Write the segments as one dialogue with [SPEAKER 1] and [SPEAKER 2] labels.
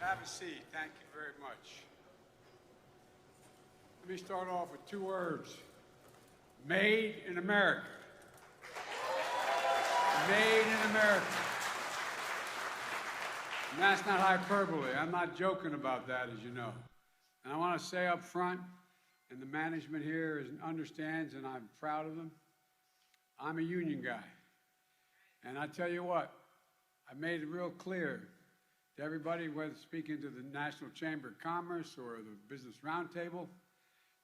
[SPEAKER 1] Have a seat. Thank you very much. Let me start off with two words. Made in America. Made in America. And that's not hyperbole. I'm not joking about that, as you know. And I want to say up front, and the management here understands, and I'm proud of them, I'm a union guy. And I tell you what, I made it real clear to everybody, whether speaking to the National Chamber of Commerce or the Business Roundtable,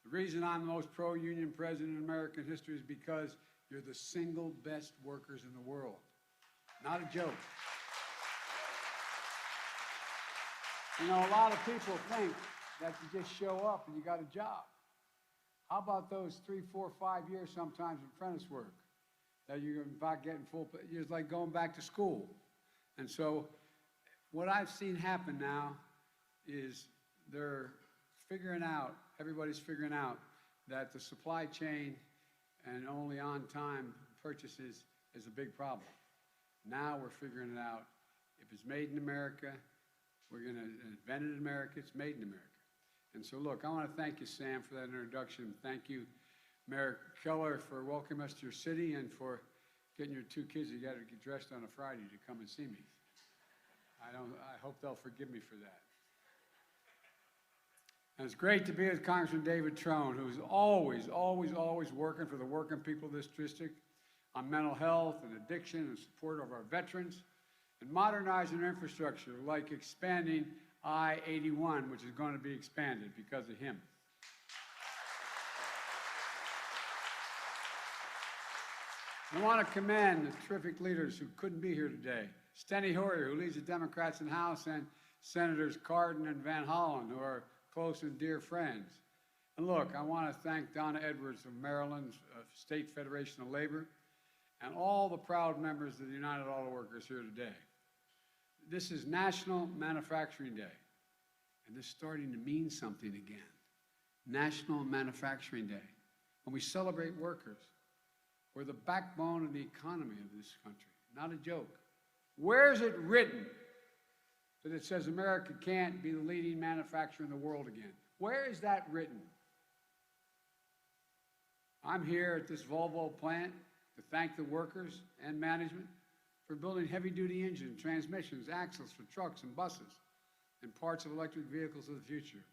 [SPEAKER 1] the reason I'm the most pro-union president in American history is because you're the single best workers in the world. Not a joke. You know, a lot of people think that you just show up and you got a job. How about those 3, 4, 5 years sometimes of apprentice work that you're about getting full, it's like going back to school. And so what I've seen happen now is they're figuring out, everybody's figuring out that the supply chain and only on-time purchases is a big problem. Now we're figuring it out. If it's made in America, we're going to invent it in America, it's made in America. And so look, I want to thank you, Sam, for that introduction. Thank you, Mayor Keller, for welcoming us to your city and for getting your two kids together to get dressed on a Friday to come and see me. I hope they'll forgive me for that. And it's great to be with Congressman David Trone, who's always working for the working people of this district on mental health and addiction and support of our veterans and modernizing our infrastructure, like expanding I-81, which is going to be expanded because of him. I want to commend the terrific leaders who couldn't be here today. Steny Hoyer, who leads the Democrats in the House, and Senators Cardin and Van Hollen, who are close and dear friends. And look, I want to thank Donna Edwards of Maryland's State Federation of Labor and all the proud members of the United Auto Workers here today. This is National Manufacturing Day, and this is starting to mean something again. National Manufacturing Day. When we celebrate workers, we're the backbone of the economy of this country, not a joke. Where is it written that it says America can't be the leading manufacturer in the world again? Where is that written? I'm here at this Volvo plant to thank the workers and management for building heavy-duty engines, transmissions, axles for trucks and buses, and parts of electric vehicles of the future.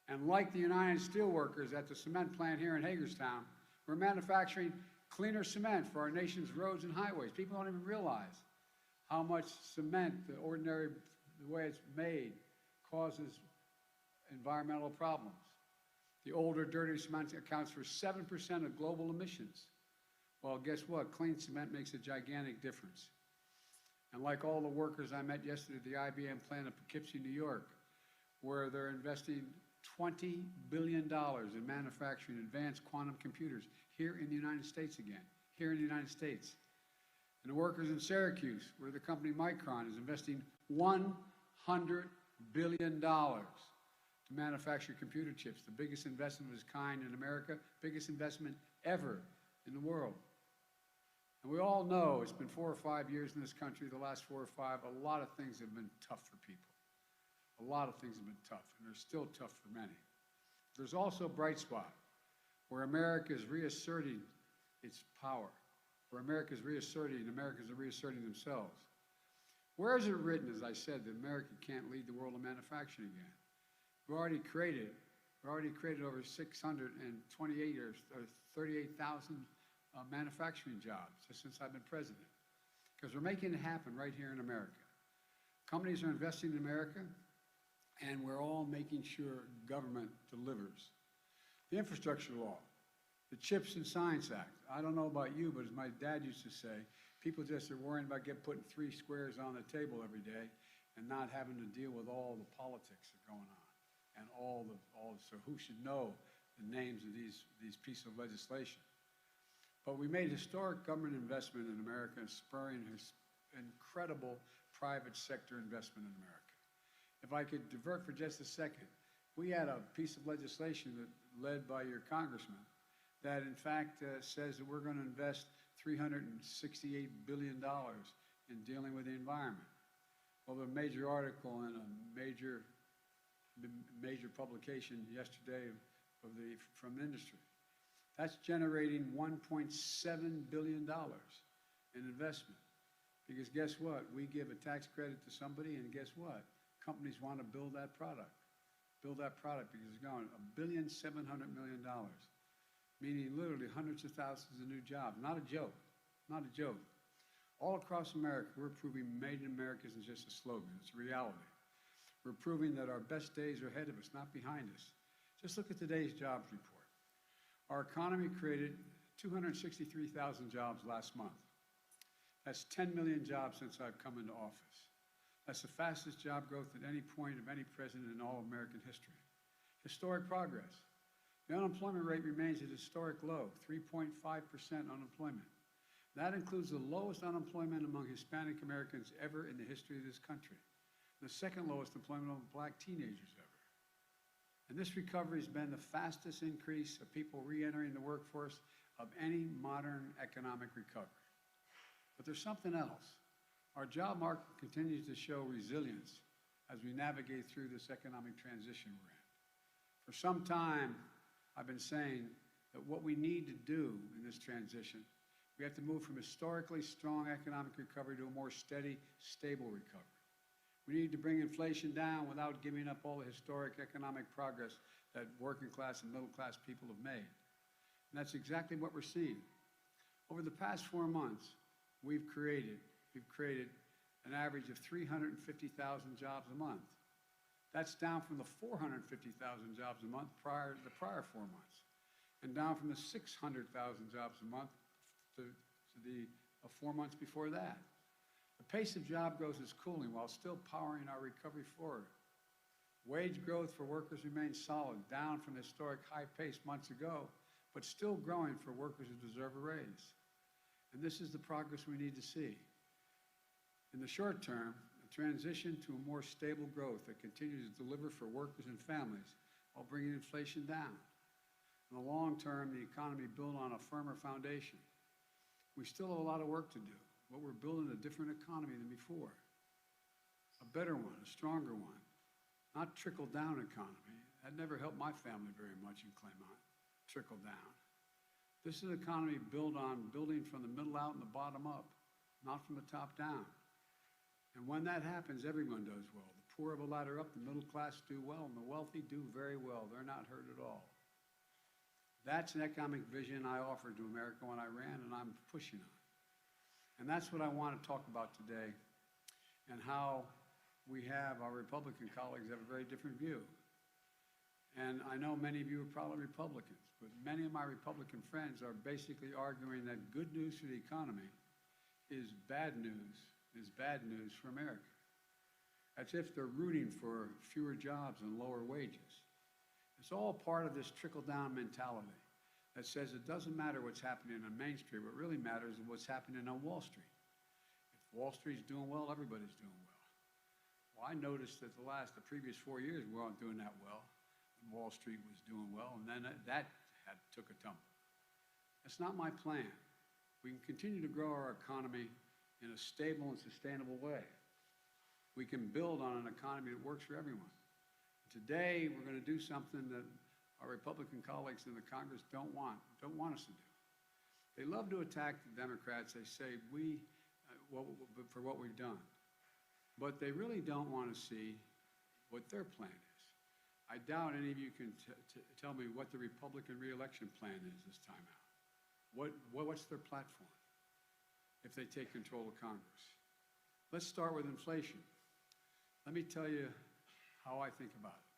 [SPEAKER 1] And like the United Steelworkers at the cement plant here in Hagerstown, we're manufacturing cleaner cement for our nation's roads and highways. People don't even realize how much cement, the way it's made, causes environmental problems. The older, dirty cement accounts for 7% of global emissions. Well, guess what? Clean cement makes a gigantic difference. And like all the workers I met yesterday at the IBM plant in Poughkeepsie, New York, where they're investing $20 billion in manufacturing advanced quantum computers here in the United States again, here in the United States. And the workers in Syracuse, where the company Micron is investing $100 billion to manufacture computer chips, the biggest investment of its kind in America, biggest investment ever in the world. And we all know it's been 4 or 5 years in this country, the last 4 or 5, a lot of things have been tough for people. A lot of things have been tough, and they're still tough for many. There's also a bright spot where America is reasserting its power, where Americans are reasserting themselves. Where is it written, as I said, that America can't lead the world in manufacturing again? We've already created over 628 or 38,000 manufacturing jobs just since I've been president, because we're making it happen right here in America. Companies are investing in America, and we're all making sure government delivers. The infrastructure law, the CHIPS and Science Act. I don't know about you, but as my dad used to say, people just are worrying about putting 3 squares on the table every day and not having to deal with all the politics that are going on and so who should know the names of these pieces of legislation. But we made historic government investment in America and spurring incredible private sector investment in America. If I could divert for just a second, we had a piece of legislation led by your congressman that in fact says that we're going to invest $368 billion in dealing with the environment. Well, a major article in a major publication yesterday from the industry. That's generating $1.7 billion in investment. Because guess what? We give a tax credit to somebody, and guess what? Companies want to build that product because it's going $1.7 billion, meaning literally hundreds of thousands of new jobs. Not a joke, not a joke. All across America, we're proving Made in America isn't just a slogan, it's a reality. We're proving that our best days are ahead of us, not behind us. Just look at today's jobs report. Our economy created 263,000 jobs last month. That's 10 million jobs since I've come into office. That's the fastest job growth at any point of any president in all American history. Historic progress. The unemployment rate remains at a historic low, 3.5% unemployment. That includes the lowest unemployment among Hispanic Americans ever in the history of this country. The second lowest employment among black teenagers ever. And this recovery has been the fastest increase of people re-entering the workforce of any modern economic recovery. But there's something else. Our job market continues to show resilience as we navigate through this economic transition we're in. For some time, I've been saying that what we need to do in this transition, we have to move from historically strong economic recovery to a more steady, stable recovery. We need to bring inflation down without giving up all the historic economic progress that working class and middle class people have made. And that's exactly what we're seeing. Over the past 4 months, we've created an average of 350,000 jobs a month. That's down from the 450,000 jobs a month the prior 4 months, and down from the 600,000 jobs a month to the 4 months before that. The pace of job growth is cooling while still powering our recovery forward. Wage growth for workers remains solid, down from historic high pace months ago, but still growing for workers who deserve a raise. And this is the progress we need to see. In the short term, a transition to a more stable growth that continues to deliver for workers and families while bringing inflation down. In the long term, the economy built on a firmer foundation. We still have a lot of work to do, but we're building a different economy than before. A better one, a stronger one, not trickle-down economy. That never helped my family very much in Claymont, trickle down. This is an economy built on building from the middle out and the bottom up, not from the top down. And when that happens, everyone does well. The poor have a ladder up, the middle class do well, and the wealthy do very well. They're not hurt at all. That's an economic vision I offered to America when I ran, and I'm pushing on. And that's what I want to talk about today, and how our Republican colleagues have a very different view. And I know many of you are probably Republicans, but many of my Republican friends are basically arguing that good news for the economy is bad news for America. As if they're rooting for fewer jobs and lower wages. It's all part of this trickle-down mentality that says it doesn't matter what's happening on Main Street. What really matters is what's happening on Wall Street. If Wall Street's doing well, everybody's doing well. Well, I noticed that the previous 4 years, we weren't doing that well. Wall Street was doing well, and then that took a tumble. That's not my plan. We can continue to grow our economy in a stable and sustainable way. We can build on an economy that works for everyone. Today, we're going to do something that our Republican colleagues in the Congress don't want us to do. They love to attack the Democrats. They say for what we've done. But they really don't want to see what their plan is. I doubt any of you can tell me what the Republican re-election plan is this time out. What's their platform if they take control of Congress? Let's start with inflation. Let me tell you how I think about it.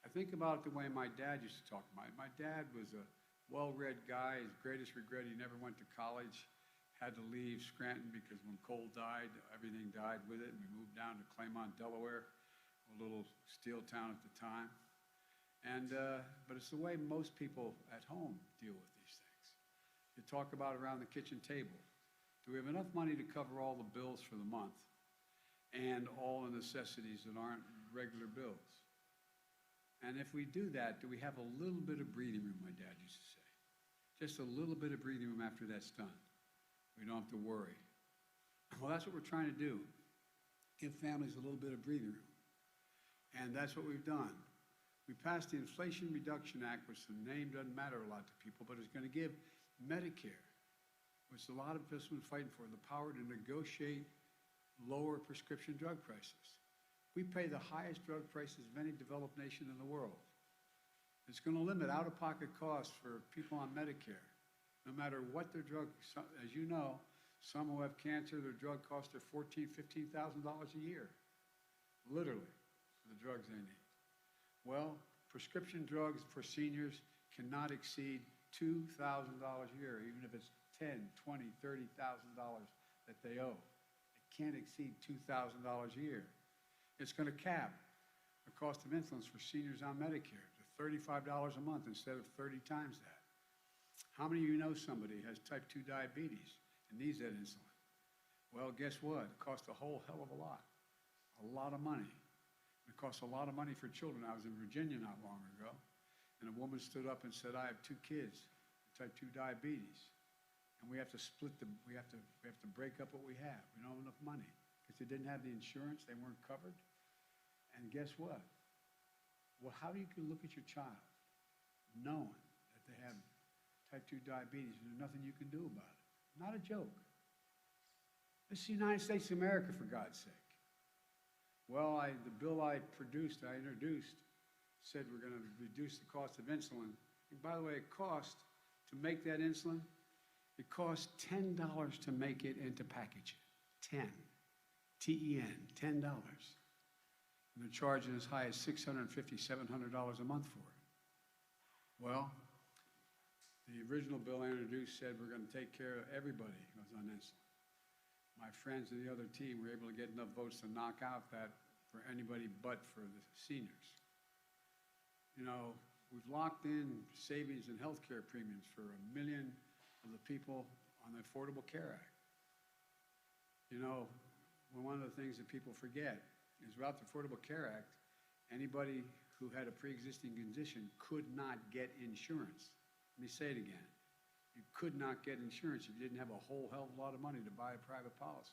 [SPEAKER 1] I think about it the way my dad used to talk about it. My dad was a well-read guy. His greatest regret, he never went to college, had to leave Scranton because when coal died, everything died with it, and we moved down to Claymont, Delaware, a little steel town at the time. But it's the way most people at home deal with these things. You talk about around the kitchen table. Do we have enough money to cover all the bills for the month and all the necessities that aren't regular bills? And if we do that, do we have a little bit of breathing room, my dad used to say. Just a little bit of breathing room after that's done. We don't have to worry. Well, that's what we're trying to do. give families a little bit of breathing room. And that's what we've done. We passed the Inflation Reduction Act, which the name doesn't matter a lot to people, but it's going to give Medicare, which a lot of us have been fighting for, the power to negotiate lower prescription drug prices. We pay the highest drug prices of any developed nation in the world. It's going to limit out-of-pocket costs for people on Medicare, no matter what their drug. As you know, some who have cancer, their drug costs are $14,000, $15,000 a year, literally, for the drugs they need. Well, prescription drugs for seniors cannot exceed $2,000 a year, even if it's $10,000, $20,000, $30,000 that they owe. It can't exceed $2,000 a year. It's going to cap the cost of insulin for seniors on Medicare to $35 a month instead of 30 times that. How many of you know somebody who has type 2 diabetes and needs that insulin? Well, guess what? It costs a whole hell of a lot of money. It costs a lot of money for children. I was in Virginia not long ago, and a woman stood up and said, I have 2 kids with type 2 diabetes, and we have to split them. We have to break up what we have. We don't have enough money because they didn't have the insurance. They weren't covered. And guess what? Well, how do you look at your child knowing that they have type 2 diabetes and there's nothing you can do about it? Not a joke. This is the United States of America, for God's sake. Well, the bill I introduced, said we're going to reduce the cost of insulin. And by the way, it cost, to make that insulin, it costs $10 to make it and to package it. 10. T-E-N, $10. And they're charging as high as $650, $700 a month for it. Well, the original bill I introduced said we're going to take care of everybody who's on insulin. My friends in the other team were able to get enough votes to knock out that for anybody but for the seniors. You know, we've locked in savings and health care premiums for 1 million of the people on the Affordable Care Act. You know, one of the things that people forget is without the Affordable Care Act, anybody who had a pre-existing condition could not get insurance. Let me say it again. You could not get insurance if you didn't have a whole hell of a lot of money to buy a private policy.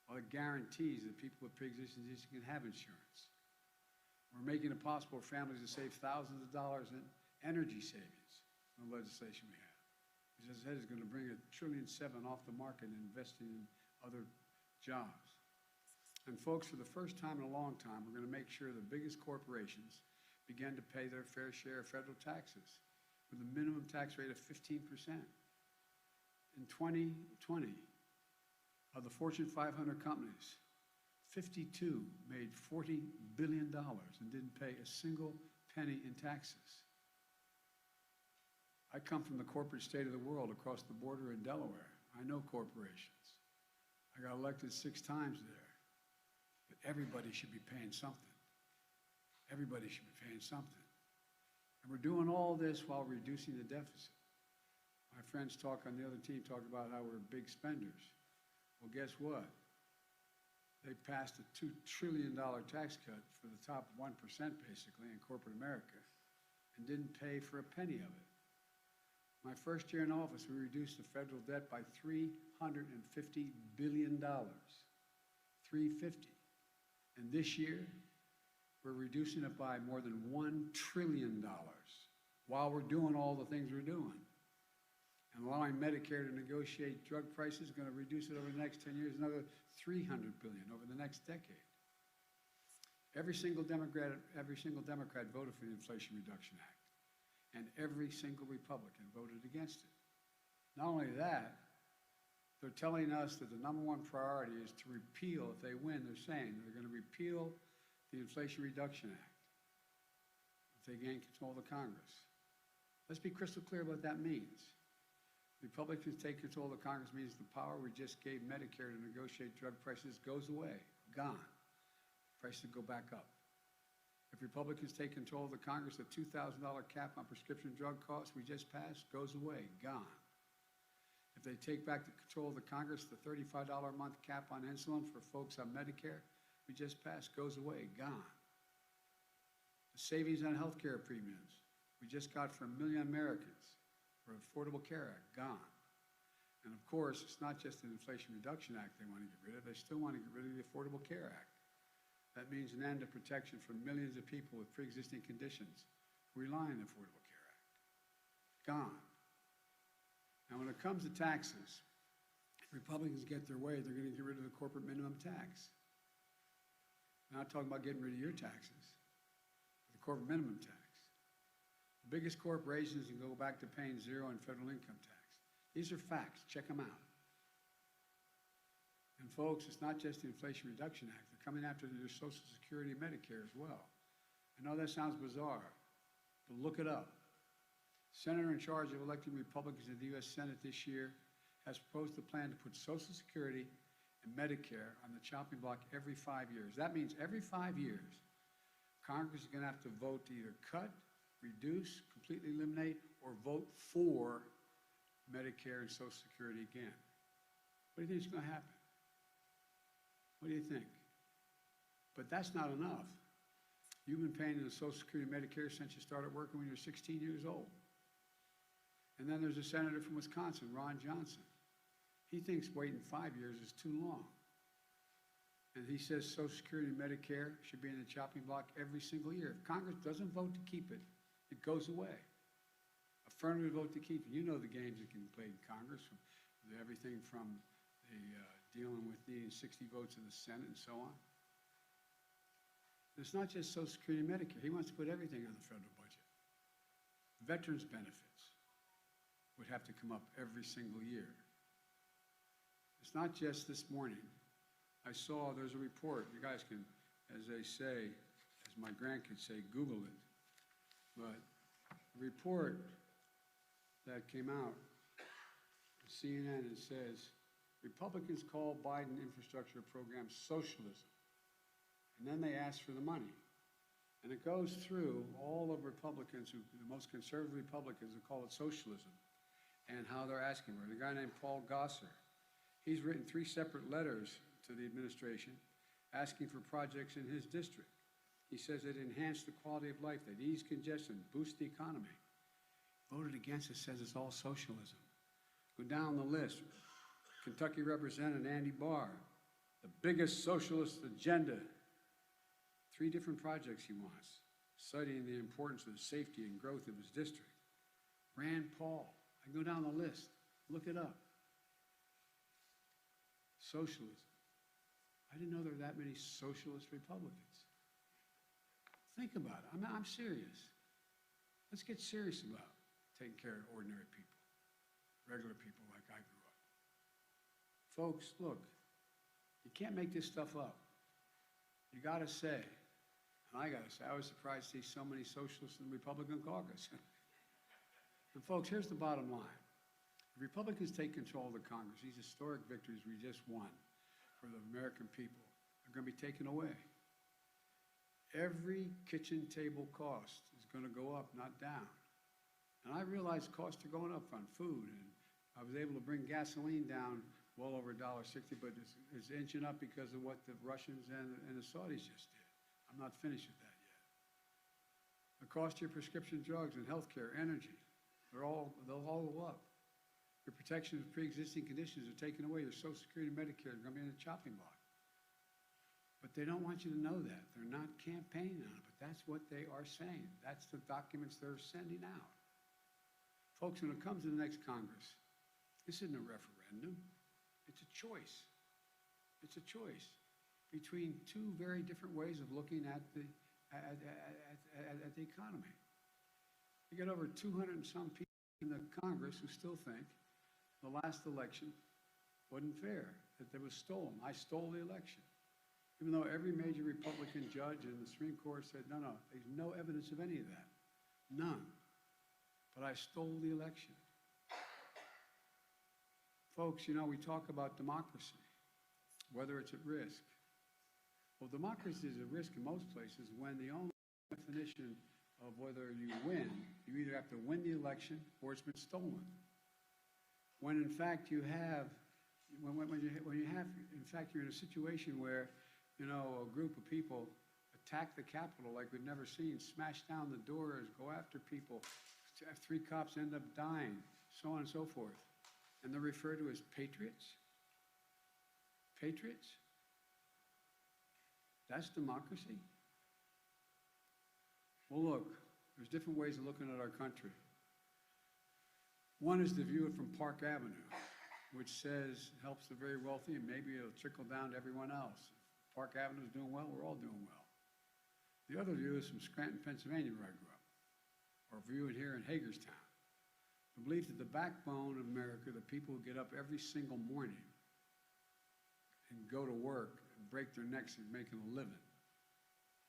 [SPEAKER 1] Well, it guarantees that people with pre-existing conditions can have insurance. We're making it possible for families to save thousands of dollars in energy savings in the legislation we have. As I said, it's going to bring $1.7 trillion off the market and invest in other jobs. And folks, for the first time in a long time, we're going to make sure the biggest corporations begin to pay their fair share of federal taxes with a minimum tax rate of 15%. In 2020, of the Fortune 500 companies, 52 made $40 billion and didn't pay a single penny in taxes. I come from the corporate state of the world across the border in Delaware. I know corporations. I got elected 6 times there. But everybody should be paying something. Everybody should be paying something. And we're doing all this while reducing the deficit. My friends on the other team talk about how we're big spenders. Well, guess what? They passed a $2 trillion tax cut for the top 1%, basically, in corporate America, and didn't pay for a penny of it. My first year in office, we reduced the federal debt by $350 billion. $350. And this year, we're reducing it by more than $1 trillion while we're doing all the things we're doing. And allowing Medicare to negotiate drug prices is going to reduce it over the next 10 years, another $300 billion over the next decade. Every single Democrat voted for the Inflation Reduction Act, and every single Republican voted against it. Not only that, they're telling us that the #1 priority is to repeal, if they win, they're saying they're going to repeal the Inflation Reduction Act if they gain control of the Congress. Let's be crystal clear what that means. Republicans take control of the Congress means the power we just gave Medicare to negotiate drug prices goes away, gone. Prices go back up. If Republicans take control of the Congress, the $2,000 cap on prescription drug costs we just passed goes away, gone. If they take back the control of the Congress, the $35 a month cap on insulin for folks on Medicare we just passed goes away, gone. The savings on health care premiums we just got for 1 million Americans for Affordable Care Act, gone. And of course, it's not just the Inflation Reduction Act they want to get rid of, they still want to get rid of the Affordable Care Act. That means an end to protection for millions of people with pre-existing conditions who rely on the Affordable Care Act. Gone. Now, when it comes to taxes, if Republicans get their way, they're going to get rid of the corporate minimum tax. I'm not talking about getting rid of your taxes, but the corporate minimum tax. The biggest corporations can go back to paying zero in federal income tax. These are facts. Check them out. And folks, it's not just the Inflation Reduction Act. They're coming after your Social Security and Medicare as well. I know that sounds bizarre, but look it up. Senator in charge of electing Republicans in the U.S. Senate this year has proposed a plan to put Social Security and Medicare on the chopping block every 5 years. That means every 5 years, Congress is going to have to vote to either cut, reduce, completely eliminate, or vote for Medicare and Social Security again. What do you think is going to happen? What do you think? But that's not enough. You've been paying into Social Security and Medicare since you started working when you were 16 years old. And then there's a senator from Wisconsin, Ron Johnson. He thinks waiting 5 years is too long. And he says Social Security and Medicare should be in the chopping block every single year. If Congress doesn't vote to keep it, it goes away. Affirmative vote to keep it. You know the games that can be played in Congress, from everything from the dealing with needing 60 votes in the Senate and so on. It's not just Social Security and Medicare. He wants to put everything on the federal budget. Veterans benefits would have to come up every single year. It's not just this morning. I saw there's a report. You guys can, as they say, as my grandkids say, Google it. But a report that came out, CNN, it says, Republicans call Biden infrastructure program socialism. And then they ask for the money. And it goes through all of Republicans, the most conservative Republicans, who call it socialism, and how they're asking for it. A guy named Paul Gosar, he's written 3 separate letters to the administration asking for projects in his district. He says it enhanced the quality of life, that ease congestion, boost the economy. Voted against it, says it's all socialism. Go down the list. Kentucky Representative Andy Barr, the biggest socialist agenda. 3 different projects he wants, citing the importance of the safety and growth of his district. Rand Paul, I can go down the list, look it up. Socialism. I didn't know there were that many socialist Republicans. Think about it. I'm serious. Let's get serious about taking care of ordinary people, regular people like I grew up. Folks, look, you can't make this stuff up. You got to say, and I got to say, I was surprised to see so many socialists in the Republican caucus. And folks, here's the bottom line. If Republicans take control of the Congress, these historic victories we just won for the American people are going to be taken away. Every kitchen table cost is going to go up, not down. And I realize costs are going up on food, and I was able to bring gasoline down well over $1.60, but it's inching up because of what the Russians and the Saudis just did. I'm not finished with that yet. The cost of your prescription drugs and health care, energy, they'll all go up. Your protection of pre-existing conditions are taken away. Your Social Security and Medicare are going to be in the chopping block. But they don't want you to know that. They're not campaigning on it, but that's what they are saying. That's the documents they're sending out. Folks, when it comes to the next Congress, this isn't a referendum. It's a choice. It's a choice between 2 very different ways of looking at the economy. You got over 200 and some people in the Congress who still think the last election wasn't fair, that it was stolen. I stole the election. Even though every major Republican judge in the Supreme Court said, no, there's no evidence of any of that. None. But I stole the election. Folks, you know, we talk about democracy, whether it's at risk. Well, democracy is at risk in most places when the only definition of whether you win, you either have to win the election or it's been stolen. When in fact you have, in fact you're in a situation where, you know, a group of people attack the Capitol like we've never seen, smash down the doors, go after people, 3 cops end up dying, so on and so forth. and they're referred to as patriots? Patriots? That's democracy? Well, look, there's different ways of looking at our country. One is to view it from Park Avenue, which says helps the very wealthy and maybe it'll trickle down to everyone else. If Park Avenue is doing well, we're all doing well. The other view is from Scranton, Pennsylvania, where I grew up, or view it here in Hagerstown. The belief that the backbone of America, the people who get up every single morning and go to work and break their necks and making a living,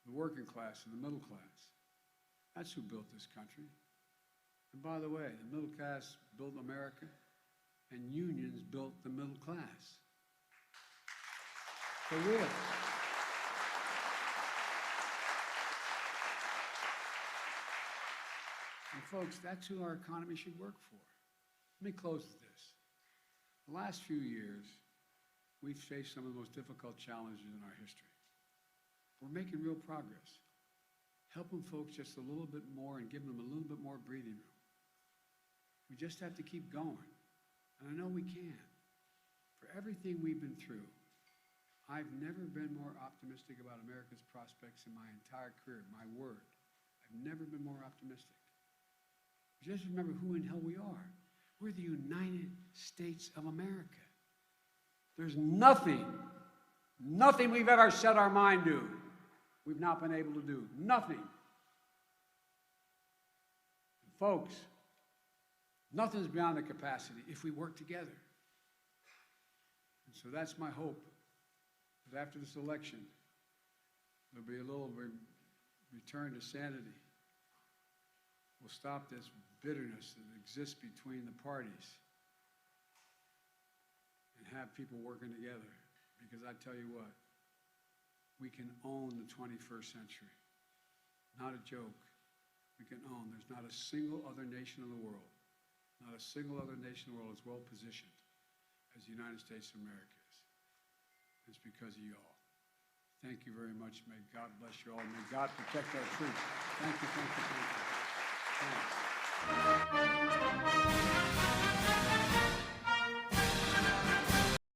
[SPEAKER 1] the working class and the middle class, that's who built this country. And by the way, the middle class built America, and unions built the middle class. For real. And folks, that's who our economy should work for. Let me close with this. The last few years, we've faced some of the most difficult challenges in our history. We're making real progress. Helping folks just a little bit more and giving them a little bit more breathing room. We just have to keep going. And I know we can. For everything we've been through, I've never been more optimistic about America's prospects in my entire career, my word. I've never been more optimistic. Just remember who in hell we are. We're the United States of America. There's nothing we've ever set our mind to we've not been able to do. Nothing. And folks, nothing's beyond the capacity if we work together. And so that's my hope, that after this election, there'll be a little return to sanity. We'll stop this bitterness that exists between the parties and have people working together. Because I tell you what, we can own the 21st century. Not a joke. We can own. There's not a single other nation in the world, not a single other nation in the world is well positioned as the United States of America is. It's because of you all. Thank you very much. May God bless you all. May God protect our troops. Thank you, thank you, thank you.